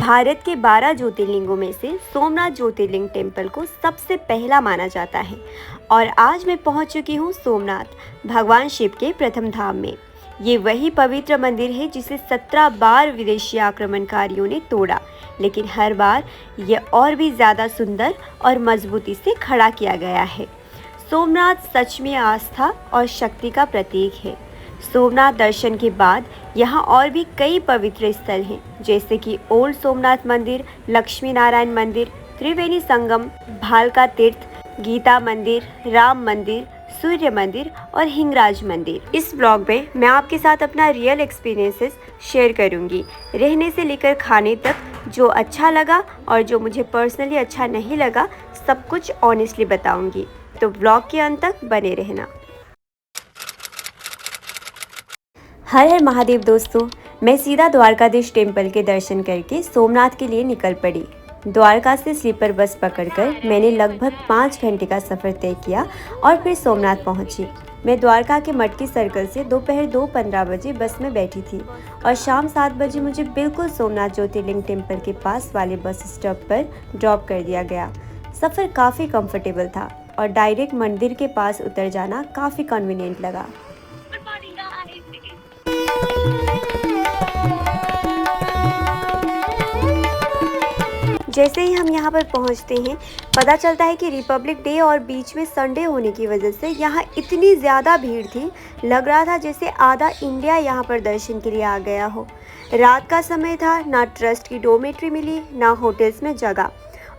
भारत के 12 ज्योतिर्लिंगों में से सोमनाथ ज्योतिर्लिंग टेम्पल को सबसे पहला माना जाता है और आज मैं पहुंच चुकी हूं सोमनाथ, भगवान शिव के प्रथम धाम में। ये वही पवित्र मंदिर है जिसे 17 बार विदेशी आक्रमणकारियों ने तोड़ा, लेकिन हर बार ये और भी ज़्यादा सुंदर और मजबूती से खड़ा किया गया है। सोमनाथ सच में आस्था और शक्ति का प्रतीक है। सोमनाथ दर्शन के बाद यहाँ और भी कई पवित्र स्थल हैं, जैसे कि ओल्ड सोमनाथ मंदिर, लक्ष्मी नारायण मंदिर, त्रिवेणी संगम, भालका तीर्थ, गीता मंदिर, राम मंदिर, सूर्य मंदिर और हिंगराज मंदिर। इस ब्लॉग में मैं आपके साथ अपना रियल एक्सपीरियंसेस शेयर करूंगी, रहने से लेकर खाने तक। जो अच्छा लगा और जो मुझे पर्सनली अच्छा नहीं लगा, सब कुछ ऑनेस्टली बताऊंगी, तो ब्लॉग के अंत तक बने रहना। हर हर महादेव दोस्तों, मैं सीधा द्वारकाधीश टेम्पल के दर्शन करके सोमनाथ के लिए निकल पड़ी। द्वारका से स्लीपर बस पकड़कर मैंने लगभग 5 घंटे का सफ़र तय किया और फिर सोमनाथ पहुंची। मैं द्वारका के मटकी सर्कल से दोपहर 2:15 बजे बस में बैठी थी और शाम 7 बजे मुझे बिल्कुल सोमनाथ ज्योतिर्लिंग टेम्पल के पास वाले बस स्टॉप पर ड्रॉप कर दिया गया। सफ़र काफ़ी कंफर्टेबल था और डायरेक्ट मंदिर के पास उतर जाना काफ़ी कन्वीनियंट लगा। जैसे ही हम यहाँ पर पहुँचते हैं, पता चलता है कि रिपब्लिक डे और बीच में संडे होने की वजह से यहाँ इतनी ज़्यादा भीड़ थी, लग रहा था जैसे आधा इंडिया यहाँ पर दर्शन के लिए आ गया हो। रात का समय था, ना ट्रस्ट की डोमेट्री मिली, ना होटल्स में जगह,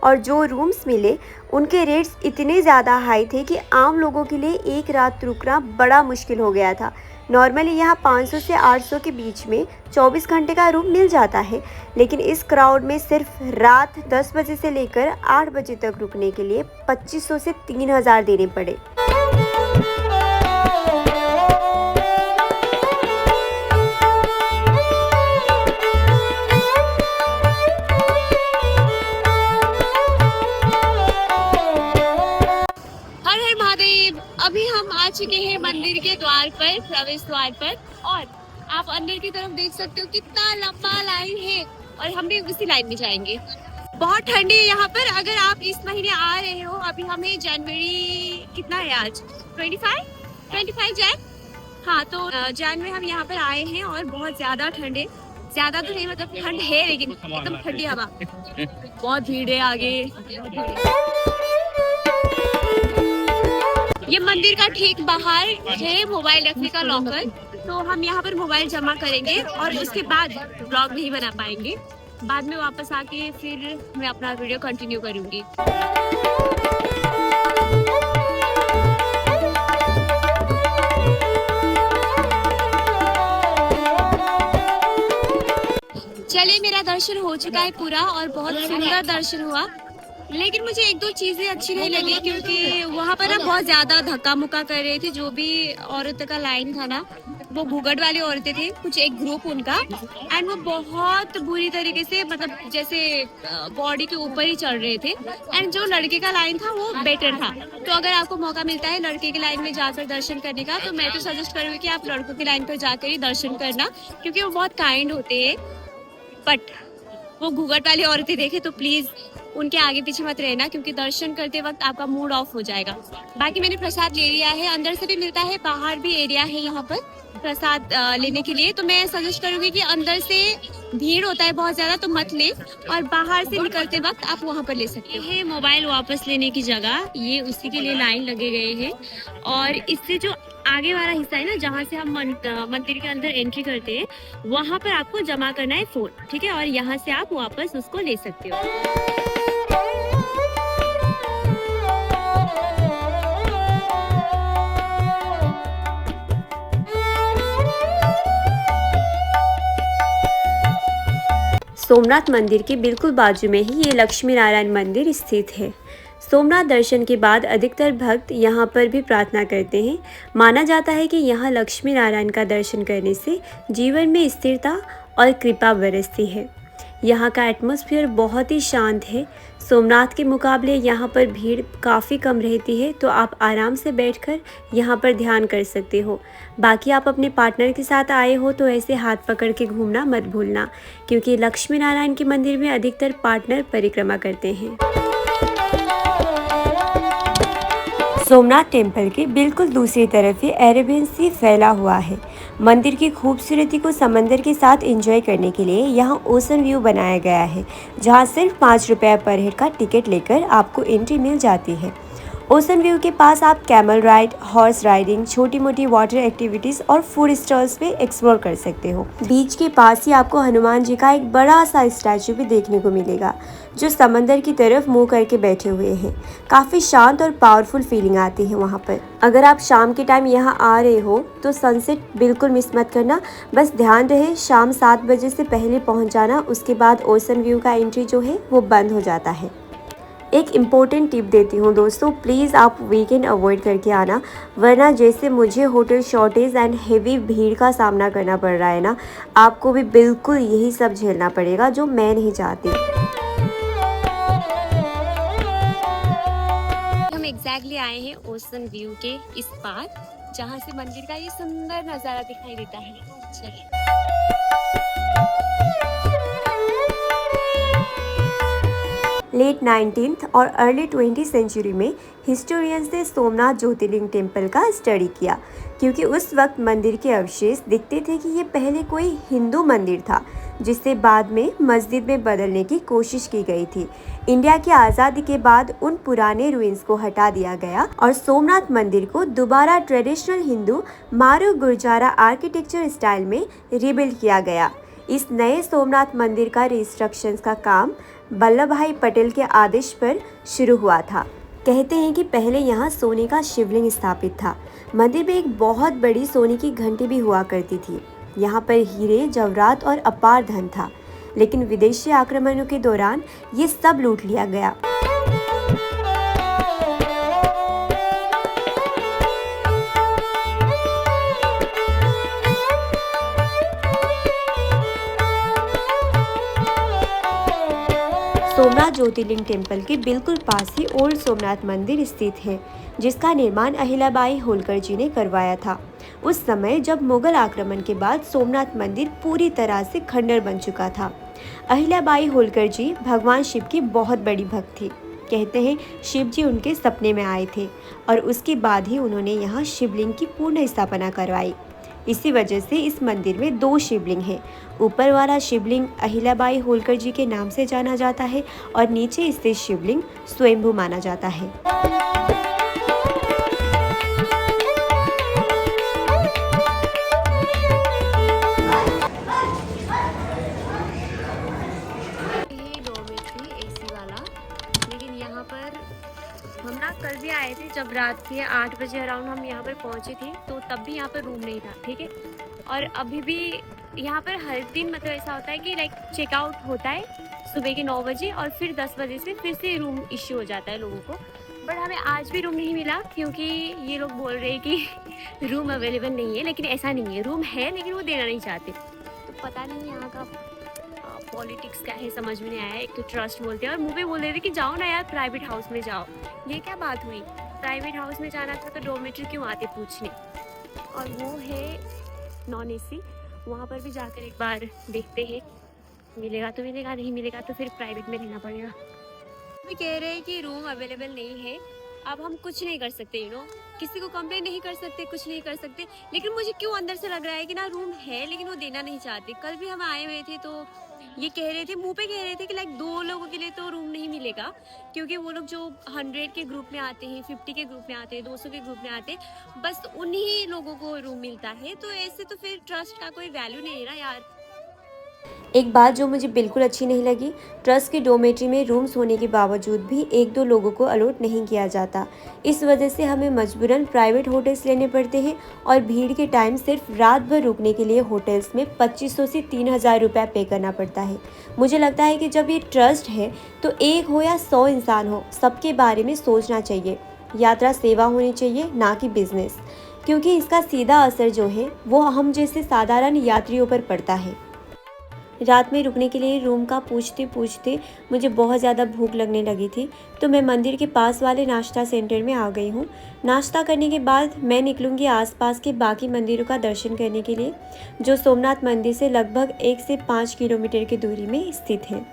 और जो रूम्स मिले उनके रेट्स इतने ज़्यादा हाई थे कि आम लोगों के लिए एक रात रुकना बड़ा मुश्किल हो गया था। नॉर्मली यहाँ 500 से 800 के बीच में 24 घंटे का रूम मिल जाता है, लेकिन इस क्राउड में सिर्फ रात 10 बजे से लेकर 8 बजे तक रुकने के लिए 2500 से 3000 देने पड़े। अभी हम आ चुके हैं मंदिर के द्वार पर, प्रवेश द्वार पर, और आप अंदर की तरफ देख सकते हो कितना लंबा लाइन है और हम भी उसी लाइन में जाएंगे। बहुत ठंडी है यहाँ पर। अगर आप इस महीने आ रहे हो, अभी हमें जनवरी कितना है आज, 25 जैन, हाँ, तो जैन में हम यहाँ पर आए हैं और बहुत ज्यादा ठंड है। ज्यादा तो नहीं, मतलब ठंड है, लेकिन एकदम ठंडी हवा, बहुत भीड़ है आगे। ये मंदिर का ठीक बाहर है मोबाइल रखने का लॉकर, तो हम यहाँ पर मोबाइल जमा करेंगे और उसके बाद ब्लॉग नहीं बना पाएंगे। बाद में वापस आके फिर मैं अपना वीडियो कंटिन्यू करूँगी। चलिए, मेरा दर्शन हो चुका है पूरा और बहुत सुंदर दर्शन हुआ, लेकिन मुझे एक दो चीजें अच्छी नहीं लगी, क्योंकि वहाँ पर ना बहुत ज्यादा धक्का मुक्का कर रहे थे। जो भी औरतों का लाइन था ना, वो घूंघट वाली औरतें थे, कुछ एक ग्रुप उनका, एंड वो बहुत बुरी तरीके से, मतलब जैसे बॉडी के ऊपर ही चढ़ रहे थे। एंड जो लड़के का लाइन था वो बेटर था। तो अगर आपको मौका मिलता है लड़के की लाइन में जाकर दर्शन करने का, तो मैं तो सजेस्ट करूँगी कि आप लड़कों की लाइन पर जाकर ही दर्शन करना, क्योंकि वो बहुत काइंड होते हैं। बट वो घूंघट वाली औरतें देखे तो प्लीज उनके आगे पीछे मत रहना, क्योंकि दर्शन करते वक्त आपका मूड ऑफ हो जाएगा। बाकी मैंने प्रसाद ले लिया है, अंदर से भी मिलता है, बाहर भी एरिया है यहाँ पर प्रसाद लेने के लिए। तो मैं सजेस्ट करूँगी कि अंदर से भीड़ होता है बहुत ज्यादा, तो मत ले, और बाहर से निकलते वक्त आप वहाँ पर ले सकते हो। ये मोबाइल वापस लेने की जगह, ये उसी के लिए लाइन लगे गए हैं। और इससे जो आगे वाला हिस्सा है ना, जहाँ से हम मंदिर के अंदर एंट्री करते हैं, वहाँ पर आपको जमा करना है फोन, ठीक है, और यहाँ से आप वापस उसको ले सकते हो। सोमनाथ मंदिर के बिल्कुल बाजू में ही ये लक्ष्मी नारायण मंदिर स्थित है। सोमनाथ दर्शन के बाद अधिकतर भक्त यहाँ पर भी प्रार्थना करते हैं। माना जाता है कि यहाँ लक्ष्मी नारायण का दर्शन करने से जीवन में स्थिरता और कृपा बरसती है। यहाँ का एटमॉस्फेयर बहुत ही शांत है। सोमनाथ के मुकाबले यहाँ पर भीड़ काफ़ी कम रहती है, तो आप आराम से बैठकर यहाँ पर ध्यान कर सकते हो। बाकी आप अपने पार्टनर के साथ आए हो तो ऐसे हाथ पकड़ के घूमना मत भूलना, क्योंकि लक्ष्मी नारायण के मंदिर में अधिकतर पार्टनर परिक्रमा करते हैं। सोमनाथ टेम्पल के बिल्कुल दूसरी तरफ ये अरेबियन सी फैला हुआ है। मंदिर की खूबसूरती को समंदर के साथ एंजॉय करने के लिए यहाँ ओशन व्यू बनाया गया है, जहाँ सिर्फ 5 रुपये पर हेड का टिकट लेकर आपको एंट्री मिल जाती है। ओशन व्यू के पास आप कैमल राइड, हॉर्स राइडिंग, छोटी मोटी वाटर एक्टिविटीज़ और फूड स्टॉल्स पे एक्सप्लोर कर सकते हो। बीच के पास ही आपको हनुमान जी का एक बड़ा सा स्टैचू भी देखने को मिलेगा, जो समंदर की तरफ मुंह करके बैठे हुए हैं। काफ़ी शांत और पावरफुल फीलिंग आती है वहाँ पर। अगर आप शाम के टाइम यहाँ आ रहे हो तो सनसेट बिल्कुल मिस मत करना। बस ध्यान रहे शाम 7 बजे से पहले पहुँच जाना, उसके बाद ओशन व्यू का एंट्री जो है वो बंद हो जाता है। एक इम्पोर्टेंट टिप देती हूँ दोस्तों, प्लीज़ आप वीकेंड अवॉइड करके आना, वरना जैसे मुझे होटल शॉर्टेज एंड हेवी भीड़ का सामना करना पड़ रहा है ना, आपको भी बिल्कुल यही सब झेलना पड़ेगा, जो मैं नहीं चाहती। हम एग्जैक्टली आए हैं ओशन व्यू के इस पार, जहाँ से मंदिर का ये सुंदर नज़ारा दिखाई देता है। चलिए। लेट 19th और अर्ली 20th सेंचुरी में हिस्टोरियंस ने सोमनाथ ज्योतिर्लिंग टेम्पल का स्टडी किया, क्योंकि उस वक्त मंदिर के अवशेष दिखते थे कि ये पहले कोई हिंदू मंदिर था, जिसे बाद में मस्जिद में बदलने की कोशिश की गई थी। इंडिया की आज़ादी के बाद उन पुराने रुइंस को हटा दिया गया और सोमनाथ मंदिर को दोबारा ट्रेडिशनल हिंदू मारू गुरजारा आर्किटेक्चर स्टाइल में रिबिल्ड किया गया। इस नए सोमनाथ मंदिर का रिस्ट्रक्शन का काम वल्लभ भाई पटेल के आदेश पर शुरू हुआ था। कहते हैं कि पहले यहाँ सोने का शिवलिंग स्थापित था। मंदिर में एक बहुत बड़ी सोने की घंटी भी हुआ करती थी। यहाँ पर हीरे, जवाहरात और अपार धन था, लेकिन विदेशी आक्रमणों के दौरान ये सब लूट लिया गया। सोमनाथ ज्योतिर्लिंग टेम्पल के बिल्कुल पास ही ओल्ड सोमनाथ मंदिर स्थित है, जिसका निर्माण अहिल्याबाई होलकर जी ने करवाया था। उस समय जब मुगल आक्रमण के बाद सोमनाथ मंदिर पूरी तरह से खंडर बन चुका था। अहिल्याबाई होलकर जी भगवान शिव की बहुत बड़ी भक्त थी। कहते हैं शिव जी उनके सपने में आए थे और उसके बाद ही उन्होंने यहाँ शिवलिंग की पूर्ण स्थापना करवाई। इसी वजह से इस मंदिर में 2 शिवलिंग हैं। ऊपर वाला शिवलिंग अहिल्याबाई होलकर जी के नाम से जाना जाता है और नीचे स्थित शिवलिंग स्वयंभू माना जाता है। ये डॉर्मेट्री एसी वाला, लेकिन यहाँ पर हम ना कल भी आए थे, जब रात के 8 बजे अराउंड हम यहाँ पर पहुँचे थे, तो तब भी यहाँ पर रूम नहीं था, ठीक है। और अभी भी यहाँ पर हर दिन मतलब ऐसा होता है कि लाइक चेकआउट होता है सुबह के 9 बजे और फिर 10 बजे से फिर से रूम इश्यू हो जाता है लोगों को। बट हमें आज भी रूम नहीं मिला, क्योंकि ये लोग बोल रहे हैं कि रूम अवेलेबल नहीं है, लेकिन ऐसा नहीं है, रूम है लेकिन वो देना नहीं चाहते। तो पता नहीं यहाँ का पॉलिटिक्स क्या है, समझ में नहीं आया। एक तो ट्रस्ट बोलते हैं और मुंह पे बोल रहे थे कि जाओ ना यार प्राइवेट हाउस में जाओ। ये क्या बात हुई, प्राइवेट हाउस में जाना था तो डॉर्मेट्री क्यों आते पूछने। और वो है नॉन एसी, वहाँ पर भी जाकर एक बार देखते हैं, मिलेगा तो मिलेगा, नहीं मिलेगा तो फिर प्राइवेट में रहना पड़ेगा। भी कह रहे हैं कि रूम अवेलेबल नहीं है। अब हम कुछ नहीं कर सकते, यू नो, किसी को कंप्लेन नहीं कर सकते, कुछ नहीं कर सकते। लेकिन मुझे क्यों अंदर से लग रहा है कि ना रूम है लेकिन वो देना नहीं चाहते। कल भी हम आए हुए थे तो ये कह रहे थे, मुंह पे कह रहे थे कि लाइक 2 लोगों के लिए तो रूम नहीं मिलेगा, क्योंकि वो लोग जो 100 के ग्रुप में आते हैं, 50 के ग्रुप में आते हैं, 200 के ग्रुप में आते हैं, बस उन्हीं लोगों को रूम मिलता है। तो ऐसे तो फिर ट्रस्ट का कोई वैल्यू नहीं है ना यार। एक बात जो मुझे बिल्कुल अच्छी नहीं लगी, ट्रस्ट की डोमेट्री में रूम्स होने के बावजूद भी 1-2 लोगों को अलॉट नहीं किया जाता। इस वजह से हमें मजबूरन प्राइवेट होटल्स लेने पड़ते हैं और भीड़ के टाइम सिर्फ रात भर रुकने के लिए होटल्स में 2500 से 3000 रुपये पे करना पड़ता है। मुझे लगता है कि जब ये ट्रस्ट है तो 1 हो या 100 इंसान हो, सबके बारे में सोचना चाहिए। यात्रा सेवा होनी चाहिए, ना कि बिजनेस, क्योंकि इसका सीधा असर जो है वो हम जैसे साधारण यात्रियों पर पड़ता है। रात में रुकने के लिए रूम का पूछते पूछते मुझे बहुत ज़्यादा भूख लगने लगी थी, तो मैं मंदिर के पास वाले नाश्ता सेंटर में आ गई हूँ। नाश्ता करने के बाद मैं निकलूँगी आसपास के बाकी मंदिरों का दर्शन करने के लिए, जो सोमनाथ मंदिर से लगभग 1 से 5 किलोमीटर की दूरी में स्थित है।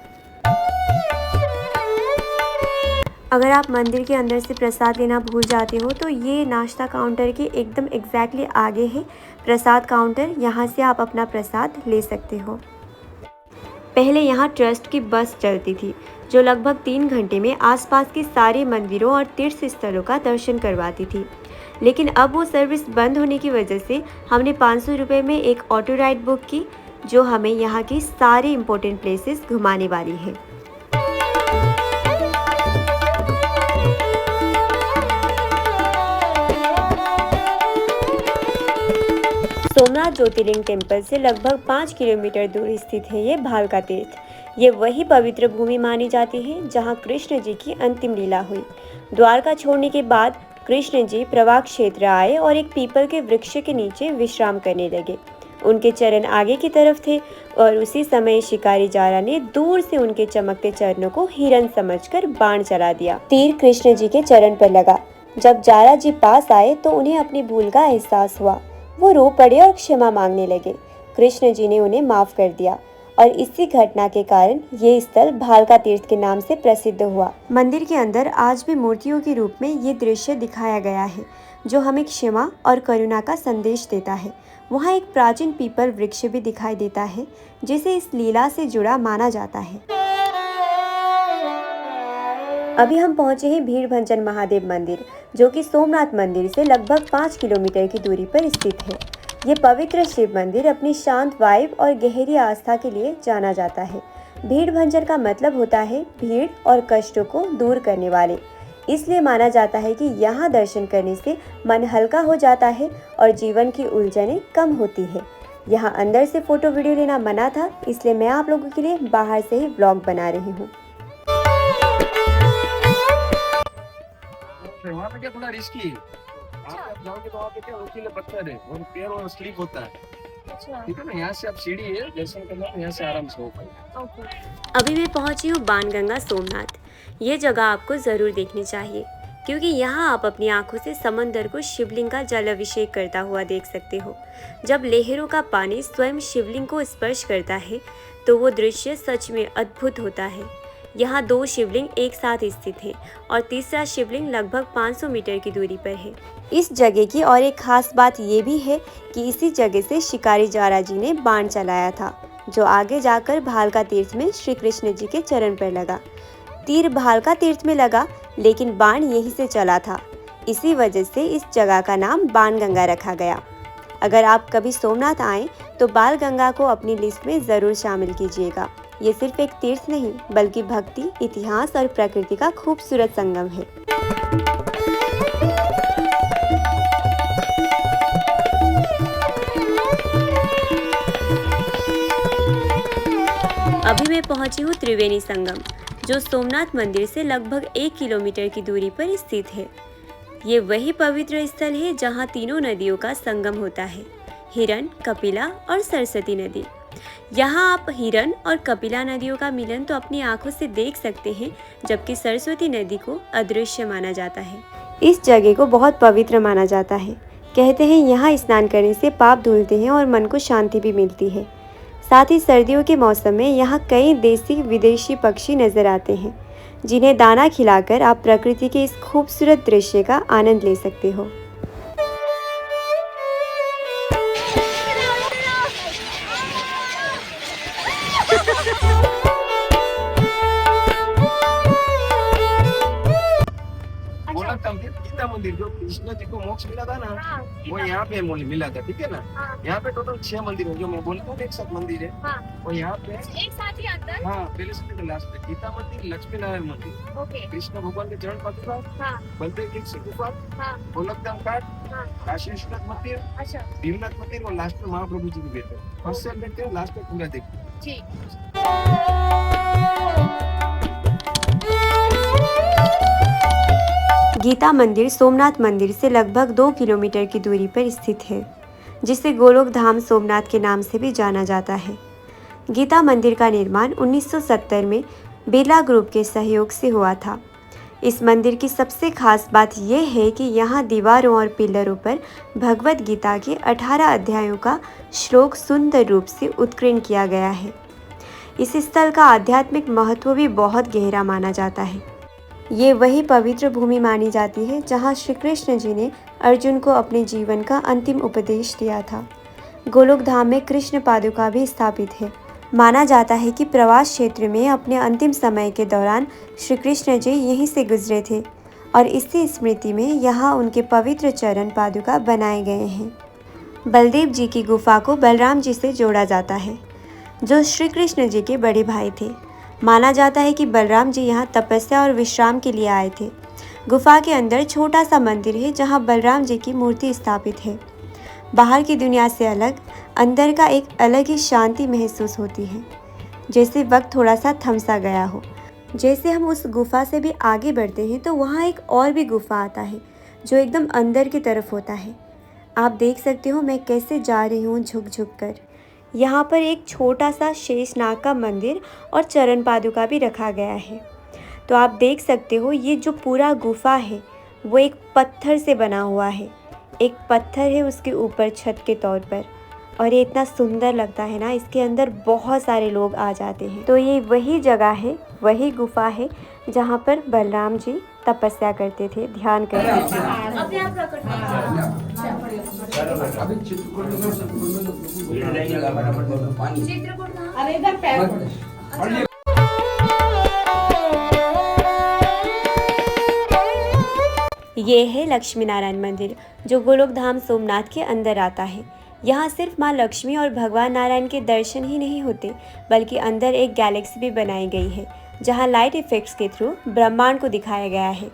अगर आप मंदिर के अंदर से प्रसाद लेना भूल जाते हो तो ये नाश्ता काउंटर के एकदम एग्जैक्टली आगे है प्रसाद काउंटर। यहाँ से आप अपना प्रसाद ले सकते हो। पहले यहाँ ट्रस्ट की बस चलती थी जो लगभग 3 घंटे में आसपास के सारे मंदिरों और तीर्थ स्थलों का दर्शन करवाती थी, लेकिन अब वो सर्विस बंद होने की वजह से हमने 500 रुपये में एक ऑटो राइड बुक की जो हमें यहाँ की सारे इम्पोर्टेंट प्लेसेस घुमाने वाली है। सोमनाथ ज्योतिर्लिंग टेम्पल से लगभग 5 किलोमीटर दूर स्थित है ये भालका तीर्थ। ये वही पवित्र भूमि मानी जाती है जहाँ कृष्ण जी की अंतिम लीला हुई। द्वारका छोड़ने के बाद कृष्ण जी प्रवाह क्षेत्र आए और एक पीपल के वृक्ष के नीचे विश्राम करने लगे। उनके चरण आगे की तरफ थे और उसी समय शिकारी जारा ने दूर से उनके चमकते चरणों को हिरन समझकर बाण चला दिया। तीर कृष्ण जी के चरण पर लगा। जब जारा जी पास आए तो उन्हें अपनी भूल का एहसास हुआ। वो रो पड़े और क्षमा मांगने लगे। कृष्ण जी ने उन्हें माफ कर दिया और इसी घटना के कारण ये स्थल भालका तीर्थ के नाम से प्रसिद्ध हुआ। मंदिर के अंदर आज भी मूर्तियों के रूप में ये दृश्य दिखाया गया है जो हमें क्षमा और करुणा का संदेश देता है। वहाँ एक प्राचीन पीपल वृक्ष भी दिखाई देता है जिसे इस लीला से जुड़ा माना जाता है। अभी हम पहुंचे हैं भीड़भंजन महादेव मंदिर जो कि सोमनाथ मंदिर से लगभग 5 किलोमीटर की दूरी पर स्थित है। ये पवित्र शिव मंदिर अपनी शांत वाइब और गहरी आस्था के लिए जाना जाता है। भीड़भंजन का मतलब होता है भीड़ और कष्टों को दूर करने वाले। इसलिए माना जाता है कि यहाँ दर्शन करने से मन हल्का हो जाता है और जीवन की उलझनें कम होती है। यहाँ अंदर से फोटो वीडियो लेना मना था, इसलिए मैं आप लोगों के लिए बाहर से ही व्लॉग बना रही हूँ। वहाँ पे क्या थोड़ा रिस्की है। आप जाओगे तो वहाँ पे क्या नुकीले पत्थर है और पैर और स्लिप होता है। ठीक है ना, यहाँ से आप सीढ़ी है दर्शन करना, यहाँ से आराम से हो पाएगा। अभी मैं पहुंची हूँ बाणगंगा सोमनाथ। ये जगह आपको ज़रूर देखनी चाहिए क्योंकि यहाँ आप अपनी आंखों से समंदर को शिवलिंग का जल अभिषेक करता हुआ देख सकते हो। जब लहरों का पानी स्वयं शिवलिंग को स्पर्श करता है तो वो दृश्य सच में अद्भुत होता है। यहाँ 2 शिवलिंग एक साथ स्थित हैं और तीसरा शिवलिंग लगभग 500 मीटर की दूरी पर है। इस जगह की और एक खास बात ये भी है कि इसी जगह से शिकारी जारा जी ने बाण चलाया था जो आगे जाकर भालका तीर्थ में श्री कृष्ण जी के चरण पर लगा। तीर भालका तीर्थ में लगा लेकिन बाण यहीं से चला था। इसी वजह से इस जगह का नाम बाणगंगा रखा गया। अगर आप कभी सोमनाथ आएँ तो बाणगंगा को अपनी लिस्ट में ज़रूर शामिल कीजिएगा। ये सिर्फ एक तीर्थ नहीं बल्कि भक्ति, इतिहास और प्रकृति का खूबसूरत संगम है। अभी मैं पहुंची हूँ त्रिवेणी संगम जो सोमनाथ मंदिर से लगभग 1 किलोमीटर की दूरी पर स्थित है। ये वही पवित्र स्थल है जहाँ तीनों नदियों का संगम होता है, हिरन, कपिला और सरस्वती नदी। यहाँ आप हिरन और कपिला नदियों का मिलन तो अपनी आंखों से देख सकते हैं, जबकि सरस्वती नदी को अदृश्य माना जाता है। इस जगह को बहुत पवित्र माना जाता है। कहते हैं यहाँ स्नान करने से पाप धुलते हैं और मन को शांति भी मिलती है। साथ ही सर्दियों के मौसम में यहाँ कई देसी विदेशी पक्षी नजर आते हैं जिन्हें दाना खिलाकर आप प्रकृति के इस खूबसूरत दृश्य का आनंद ले सकते हो। गीता मंदिर जो कृष्ण जी को मोक्ष मिला था ना, वो यहाँ पे मिला था। ठीक है ना, यहाँ पे टोटल 6 मंदिर है जो मैं बोलता हूँ, एक साथ मंदिर है। और यहाँ पे एक साथ ही अंदर, हाँ, पहले से लास्ट पे गीता मंदिर, लक्ष्मी नारायण मंदिर, कृष्ण भगवान के चरण पादुका, बलदेव जी की गुफा, गोलकधाम घाट, काशी विश्वनाथ मंदिर, भीमनाथ मंदिर और लास्ट में महाप्रभु जी की बैठे। फर्स्ट से देखते हैं, लास्ट में पूरा देखते हैं। गीता मंदिर सोमनाथ मंदिर से लगभग 2 किलोमीटर की दूरी पर स्थित है, जिसे गोलोक धाम सोमनाथ के नाम से भी जाना जाता है। गीता मंदिर का निर्माण 1970 में बिरला ग्रुप के सहयोग से हुआ था। इस मंदिर की सबसे खास बात यह है कि यहाँ दीवारों और पिलरों पर भगवत गीता के 18 अध्यायों का श्लोक सुंदर रूप से उत्कीर्ण किया गया है। इस स्थल का आध्यात्मिक महत्व भी बहुत गहरा माना जाता है। ये वही पवित्र भूमि मानी जाती है जहाँ श्री कृष्ण जी ने अर्जुन को अपने जीवन का अंतिम उपदेश दिया था। गोलोक धाम में कृष्ण पादुका भी स्थापित है। माना जाता है कि प्रवास क्षेत्र में अपने अंतिम समय के दौरान श्री कृष्ण जी यहीं से गुजरे थे और इसी स्मृति में यहाँ उनके पवित्र चरण पादुका बनाए गए हैं। बलदेव जी की गुफा को बलराम जी से जोड़ा जाता है, जो श्री कृष्ण जी के बड़े भाई थे। माना जाता है कि बलराम जी यहाँ तपस्या और विश्राम के लिए आए थे। गुफा के अंदर छोटा सा मंदिर है जहाँ बलराम जी की मूर्ति स्थापित है। बाहर की दुनिया से अलग अंदर का एक अलग ही शांति महसूस होती है, जैसे वक्त थोड़ा सा थम सा गया हो। जैसे हम उस गुफा से भी आगे बढ़ते हैं तो वहाँ एक और भी गुफा आता है जो एकदम अंदर की तरफ होता है। आप देख सकते हो मैं कैसे जा रही हूँ झुक झुक कर। यहाँ पर एक छोटा सा शेषनाग का मंदिर और चरण पादुका भी रखा गया है। तो आप देख सकते हो ये जो पूरा गुफा है वो एक पत्थर से बना हुआ है। एक पत्थर है उसके ऊपर छत के तौर पर, और ये इतना सुंदर लगता है ना, इसके अंदर बहुत सारे लोग आ जाते हैं। तो ये वही जगह है, वही गुफा है जहाँ पर बलराम जी तपस्या करते थे, ध्यान करते थे। ये है लक्ष्मी नारायण मंदिर जो गोलोक धाम सोमनाथ के अंदर आता है। यहाँ सिर्फ माँ लक्ष्मी और भगवान नारायण के दर्शन ही नहीं होते, बल्कि अंदर एक गैलेक्सी भी बनाई गई है जहाँ लाइट इफेक्ट्स के थ्रू ब्रह्मांड को दिखाया गया है।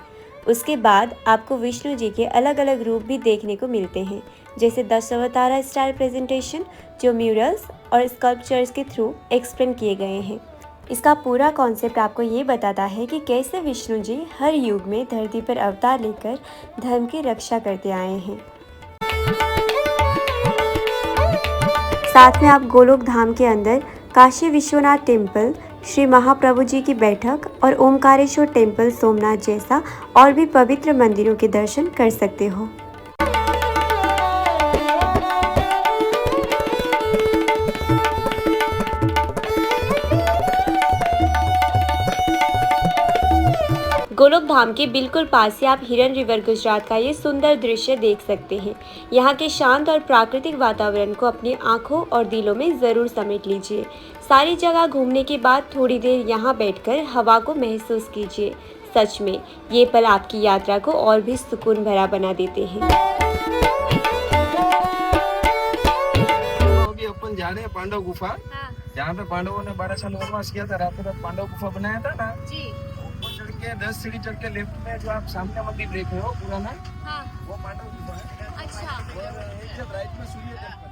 उसके बाद आपको विष्णु जी के अलग अलग रूप भी देखने को मिलते हैं, जैसे 10 अवतारा स्टाइल प्रेजेंटेशन जो म्यूरल्स और स्कल्पचर्स के थ्रू एक्सप्लेन किए गए हैं। इसका पूरा कॉन्सेप्ट आपको ये बताता है कि कैसे विष्णु जी हर युग में धरती पर अवतार लेकर धर्म की रक्षा करते आए हैं। साथ में आप गोलोक धाम के अंदर काशी विश्वनाथ टेम्पल, श्री महाप्रभु जी की बैठक और ओमकारेश्वर टेम्पल सोमनाथ जैसा और भी पवित्र मंदिरों के दर्शन कर सकते हो। गोलोक धाम के बिल्कुल पास से आप हिरन रिवर गुजरात का ये सुंदर दृश्य देख सकते हैं। यहाँ के शांत और प्राकृतिक वातावरण को अपनी आंखों और दिलों में ज़रूर समेट लीजिए। सारी जगह घूमने के बाद थोड़ी देर यहाँ बैठकर हवा को महसूस कीजिए। सच में ये पल आपकी यात्रा को और भी सुकून भरा बना देते हैं। अपन जा रहे हैं पांडव गुफा, जहाँ पे पांडवों ने 12 साल वनवास किया था। रातों रात पांडव गुफा बनाया था ना जी। ऊपर चढ़ के 10 सीढ़ी चढ़ के लेफ्ट में जो आप सामने मंदिर देख रहे हो पुराना, वो पांडव गुफा है। अच्छा। और एकदम राइट में सूर्य टेम्पल।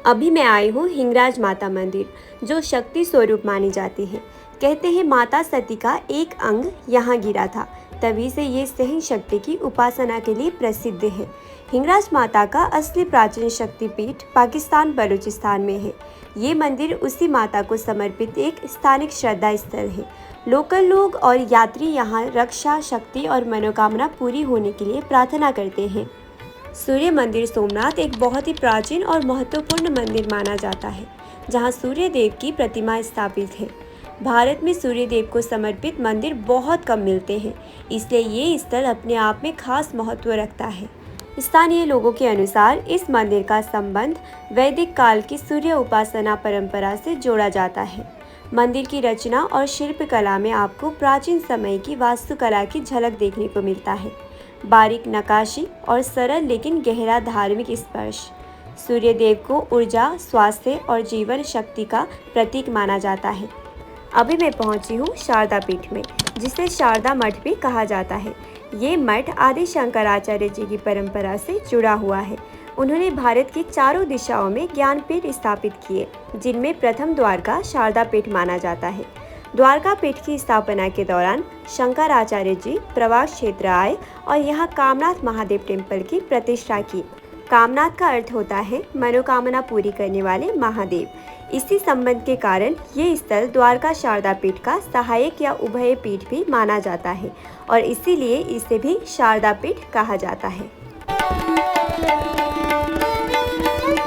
अभी मैं आई हूँ हिंगराज माता मंदिर, जो शक्ति स्वरूप मानी जाती है। कहते हैं माता सती का एक अंग यहाँ गिरा था, तभी से ये सहन शक्ति की उपासना के लिए प्रसिद्ध है। हिंगराज माता का असली प्राचीन शक्तिपीठ पाकिस्तान बलूचिस्तान में है। ये मंदिर उसी माता को समर्पित एक स्थानिक श्रद्धा स्थल है। लोकल लोग और यात्री यहाँ रक्षा, शक्ति और मनोकामना पूरी होने के लिए प्रार्थना करते हैं। सूर्य मंदिर सोमनाथ एक बहुत ही प्राचीन और महत्वपूर्ण मंदिर माना जाता है, जहाँ सूर्य देव की प्रतिमा स्थापित है। भारत में सूर्य देव को समर्पित मंदिर बहुत कम मिलते हैं, इसलिए ये स्थल अपने आप में खास महत्व रखता है। स्थानीय लोगों के अनुसार इस मंदिर का संबंध वैदिक काल की सूर्य उपासना परंपरा से जोड़ा जाता है। मंदिर की रचना और शिल्पकला में आपको प्राचीन समय की वास्तुकला की झलक देखने को मिलता है। बारीक नक्काशी और सरल लेकिन गहरा धार्मिक स्पर्श। सूर्य देव को ऊर्जा, स्वास्थ्य और जीवन शक्ति का प्रतीक माना जाता है। अभी मैं पहुंची हूँ शारदा पीठ में, जिसे शारदा मठ भी कहा जाता है। ये मठ आदि शंकराचार्य जी की परंपरा से जुड़ा हुआ है। उन्होंने भारत की चारों दिशाओं में ज्ञानपीठ स्थापित किए, जिनमें प्रथम द्वारका शारदा पीठ माना जाता है। द्वारका पीठ की स्थापना के दौरान शंकराचार्य जी प्रवास क्षेत्र आए और यहाँ कामनाथ महादेव टेम्पल की प्रतिष्ठा की। कामनाथ का अर्थ होता है मनोकामना पूरी करने वाले महादेव। इसी संबंध के कारण ये स्थल द्वारका शारदा पीठ का सहायक या उभय पीठ भी माना जाता है और इसीलिए इसे भी शारदा पीठ कहा जाता है।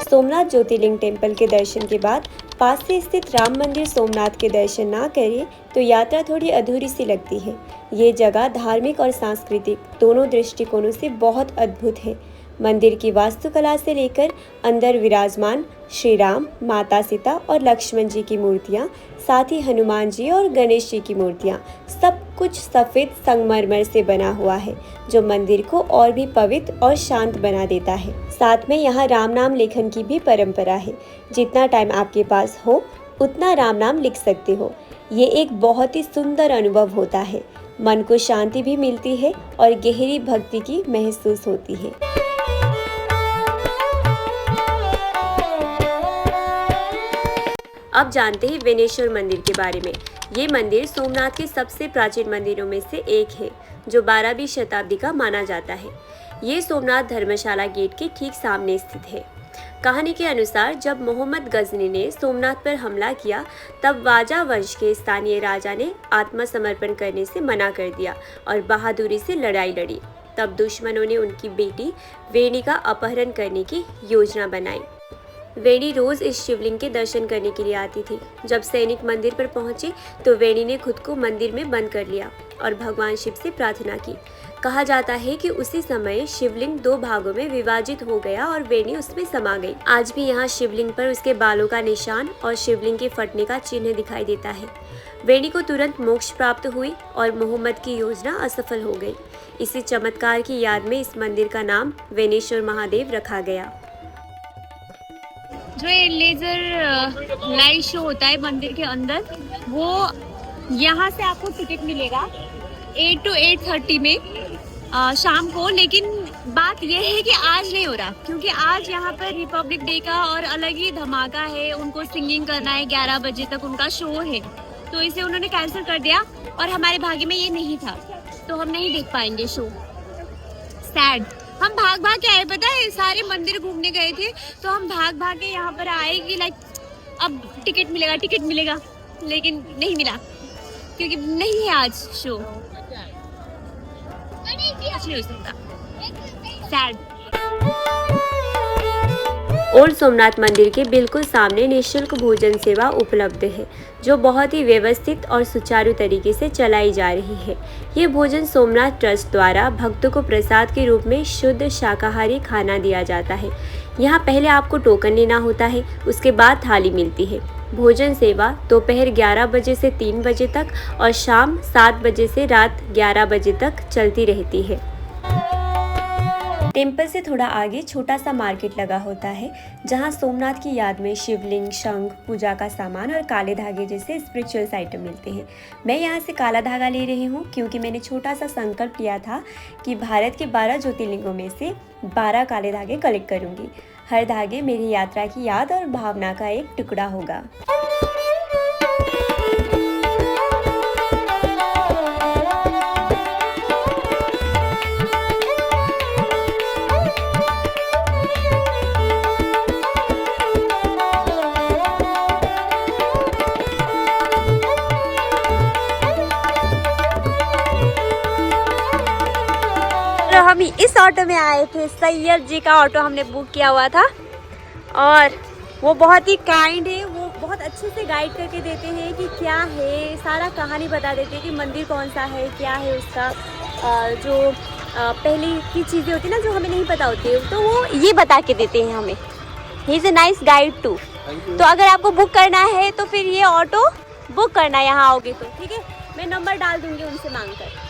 सोमनाथ ज्योतिर्लिंग टेम्पल के दर्शन के बाद पास से स्थित राम मंदिर सोमनाथ के दर्शन ना करें तो यात्रा थोड़ी अधूरी सी लगती है। ये जगह धार्मिक और सांस्कृतिक दोनों दृष्टिकोणों से बहुत अद्भुत है। मंदिर की वास्तुकला से लेकर अंदर विराजमान श्री राम, माता सीता और लक्ष्मण जी की मूर्तियाँ, साथ ही हनुमान जी और गणेश जी की मूर्तियाँ, सब कुछ सफ़ेद संगमरमर से बना हुआ है जो मंदिर को और भी पवित्र और शांत बना देता है। साथ में यहाँ राम नाम लेखन की भी परंपरा है। जितना टाइम आपके पास हो उतना राम नाम लिख सकते हो। ये एक बहुत ही सुंदर अनुभव होता है। मन को शांति भी मिलती है और गहरी भक्ति की महसूस होती है। अब जानते हैं वेनेश्वर मंदिर के बारे में। ये मंदिर सोमनाथ के सबसे प्राचीन मंदिरों में से एक है जो 12वीं शताब्दी का माना जाता है। ये सोमनाथ धर्मशाला गेट के ठीक सामने स्थित है। कहानी के अनुसार जब मोहम्मद गजनी ने सोमनाथ पर हमला किया तब वाजा वंश के स्थानीय राजा ने आत्मसमर्पण करने से मना कर दिया और बहादुरी से लड़ाई लड़ी। तब दुश्मनों ने उनकी बेटी वेणी का अपहरण करने की योजना बनाई। वेणी रोज इस शिवलिंग के दर्शन करने के लिए आती थी। जब सैनिक मंदिर पर पहुंचे तो वेणी ने खुद को मंदिर में बंद कर लिया और भगवान शिव से प्रार्थना की। कहा जाता है कि उसी समय शिवलिंग 2 भागों में विभाजित हो गया और वेणी उसमें समा गई। आज भी यहाँ शिवलिंग पर उसके बालों का निशान और शिवलिंग के फटने का चिन्ह दिखाई देता है। वेणी को तुरंत मोक्ष प्राप्त हुई और मोहम्मद की योजना असफल हो गई। इसी चमत्कार की याद में इस मंदिर का नाम वेनेश्वर महादेव रखा गया। जो ये लेजर लाइट शो होता है मंदिर के अंदर, वो यहाँ से आपको टिकट मिलेगा 8 to 8:30 में शाम को। लेकिन बात यह है कि आज नहीं हो रहा क्योंकि आज यहाँ पर रिपब्लिक डे का और अलग ही धमाका है। उनको सिंगिंग करना है, 11 बजे तक उनका शो है, तो इसे उन्होंने कैंसिल कर दिया और हमारे भाग्य में ये नहीं था, तो हम नहीं देख पाएंगे शो। सैड। हम भाग भाग के आए, पता है, सारे मंदिर घूमने गए थे तो हम भाग भाग के यहाँ पर आए कि लाइक अब टिकट मिलेगा, लेकिन नहीं मिला क्योंकि नहीं है आज शो। नहीं हो सकता। सैड। ओल्ड सोमनाथ मंदिर के बिल्कुल सामने निःशुल्क भोजन सेवा उपलब्ध है जो बहुत ही व्यवस्थित और सुचारू तरीके से चलाई जा रही है। ये भोजन सोमनाथ ट्रस्ट द्वारा भक्तों को प्रसाद के रूप में शुद्ध शाकाहारी खाना दिया जाता है। यहाँ पहले आपको टोकन लेना होता है, उसके बाद थाली मिलती है। भोजन सेवा दोपहर 11 बजे से 3 बजे तक और शाम 7 बजे से रात 11 बजे तक चलती रहती है। टेम्पल से थोड़ा आगे छोटा सा मार्केट लगा होता है जहां सोमनाथ की याद में शिवलिंग, शंख, पूजा का सामान और काले धागे जैसे स्पिरिचुअल्स आइटम मिलते हैं। मैं यहां से काला धागा ले रही हूं क्योंकि मैंने छोटा सा संकल्प लिया था कि भारत के 12 ज्योतिर्लिंगों में से 12 काले धागे कलेक्ट करूंगी। हर धागे मेरी यात्रा की याद और भावना का एक टुकड़ा होगा। हम इस ऑटो में आए थे, सैयद जी का ऑटो हमने बुक किया हुआ था और वो बहुत ही काइंड है। वो बहुत अच्छे से गाइड करके देते हैं कि क्या है, सारा कहानी बता देते हैं कि मंदिर कौन सा है, क्या है उसका जो पहले की चीज़ें होती है ना जो हमें नहीं पता होती है, तो वो ये बता के देते हैं हमें। He is a nice guide too. तो अगर आपको बुक करना है तो फिर ये ऑटो बुक करना, यहाँ आओगे तो ठीक है। मैं नंबर डाल दूँगी उनसे मांग कर।